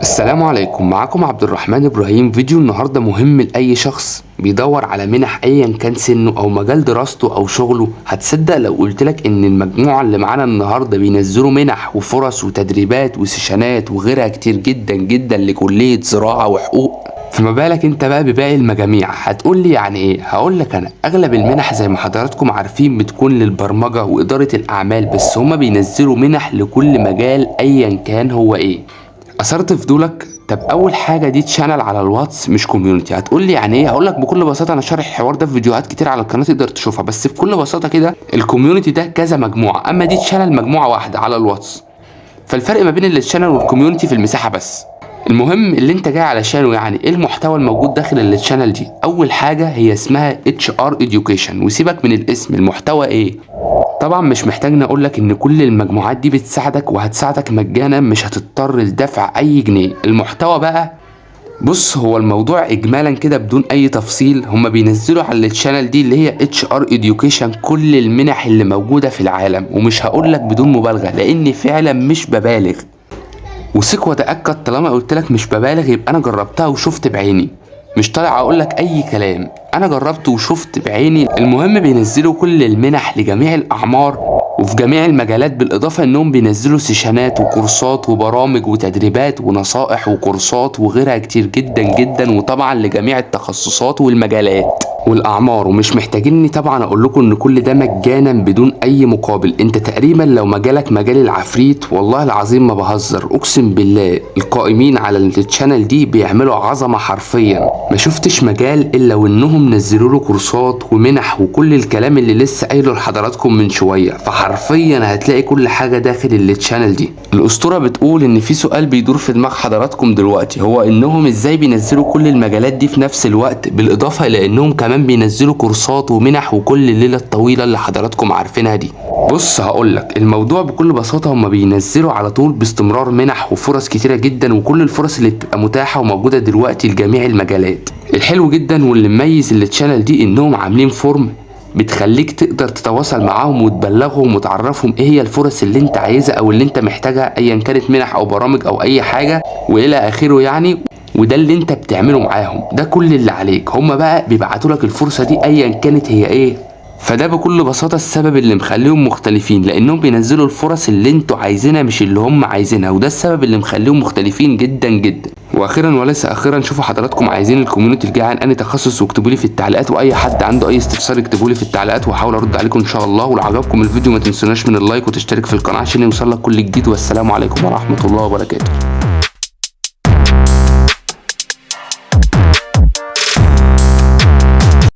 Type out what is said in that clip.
السلام عليكم، معكم عبد الرحمن إبراهيم. فيديو النهاردة مهم لأي شخص بيدور على منح أيا كان سنه أو مجال دراسته أو شغله. هتصدق لو قلتلك إن المجموعة اللي معانا النهاردة بينزلوا منح وفرص وتدريبات وسيشنات وغيرها كتير جدا جدا لكلية زراعة وحقوق؟ فما بالك انت بقى بباقي المجاميع؟ هتقولي يعني ايه؟ هقولك انا اغلب المنح زي ما حضراتكم عارفين بتكون للبرمجة وإدارة الأعمال، بس هما بينزلوا منح لكل مجال أيا كان هو ايه. اثرت فضولك؟ طب اول حاجه دي تشانل على الواتس مش كوميونتي. هتقول لي يعني ايه؟ هقول لك بكل بساطه، انا شارح الحوار ده في فيديوهات كتير على القناه تقدر تشوفها، بس بكل بساطه كده الكوميونتي ده كذا مجموعه، اما دي تشانل مجموعه واحده على الواتس. فالفرق ما بين التشانل والكوميونتي في المساحه بس. المهم اللي انت جاي علشانه يعني ايه المحتوى الموجود داخل التشانل دي. اول حاجه هي اسمها HR Education، وسيبك من الاسم، المحتوى ايه؟ طبعا مش محتاج نقول لك ان كل المجموعات دي بتساعدك وهتساعدك مجانا، مش هتضطر لدفع اي جنيه. المحتوى بقى، بص، هو الموضوع اجمالا كده بدون اي تفصيل، هما بينزلوا على الشانل دي اللي هي HR Education كل المنح اللي موجودة في العالم، ومش هقول لك بدون مبالغة لاني فعلا مش ببالغ. وثق وتأكد، طالما قلت لك مش ببالغ يبقى انا جربتها وشفت بعيني، مش طالع اقول لك اي كلام، انا جربت وشفت بعيني. المهم بينزلوا كل المنح لجميع الاعمار وفي جميع المجالات، بالاضافه انهم بينزلوا سيشنات وكورسات وبرامج وتدريبات ونصائح وكورسات وغيرها كتير جدا جدا، وطبعا لجميع التخصصات والمجالات والاعمار. ومش محتاجيني طبعا اقول لكم ان كل ده مجانا بدون اي مقابل. انت تقريبا لو مجالك مجال العفريت، والله العظيم ما بهزر، اقسم بالله القائمين على التشانل دي بيعملوا عظمه حرفيا. ما شفتش مجال الا وانهم نزلوا له كورسات ومنح وكل الكلام اللي لسه قايله لحضراتكم من شويه. فحرفيا هتلاقي كل حاجه داخل التشانل دي. الاسطوره بتقول ان في سؤال بيدور في دماغ حضراتكم دلوقتي، هو انهم ازاي بينزلوا كل المجالات دي في نفس الوقت، بالاضافه الى انهم كمان بينزلوا كورسات ومنح وكل الليله الطويله اللي حضراتكم عارفينها دي. بص هقولك الموضوع بكل بساطه، هما بينزلوا على طول باستمرار منح وفرص كتيره جدا، وكل الفرص اللي بتبقى متاحه وموجوده دلوقتي لجميع المجالات. الحلو جدا واللي مميز التشانل دي انهم عاملين فورم بتخليك تقدر تتواصل معاهم وتبلغهم وتعرفهم ايه هي الفرص اللي انت عايزها او اللي انت محتاجها، ايا كانت منح او برامج او اي حاجه والى اخره يعني. وده اللي انت بتعمله معاهم، ده كل اللي عليك. هما بقى بيبعتوا لك الفرصه دي ايا كانت هي ايه. فده بكل بساطه السبب اللي مخليهم مختلفين، لانهم بينزلوا الفرص اللي انتوا عايزينها مش اللي هم عايزينها، وده السبب اللي مخليهم مختلفين جدا جدا. واخيرا وليس اخيرا، شوفوا حضراتكم عايزين الكوميونتي الجاي عن انهي تخصص واكتبوا لي في التعليقات، واي حد عنده اي استفسار يكتبوا لي في التعليقات وهحاول ارد عليكم ان شاء الله. ولو عجبكم الفيديو ما تنسوناش من اللايك وتشترك في القناه عشان يوصلك كل جديد. والسلام عليكم ورحمه الله وبركاته.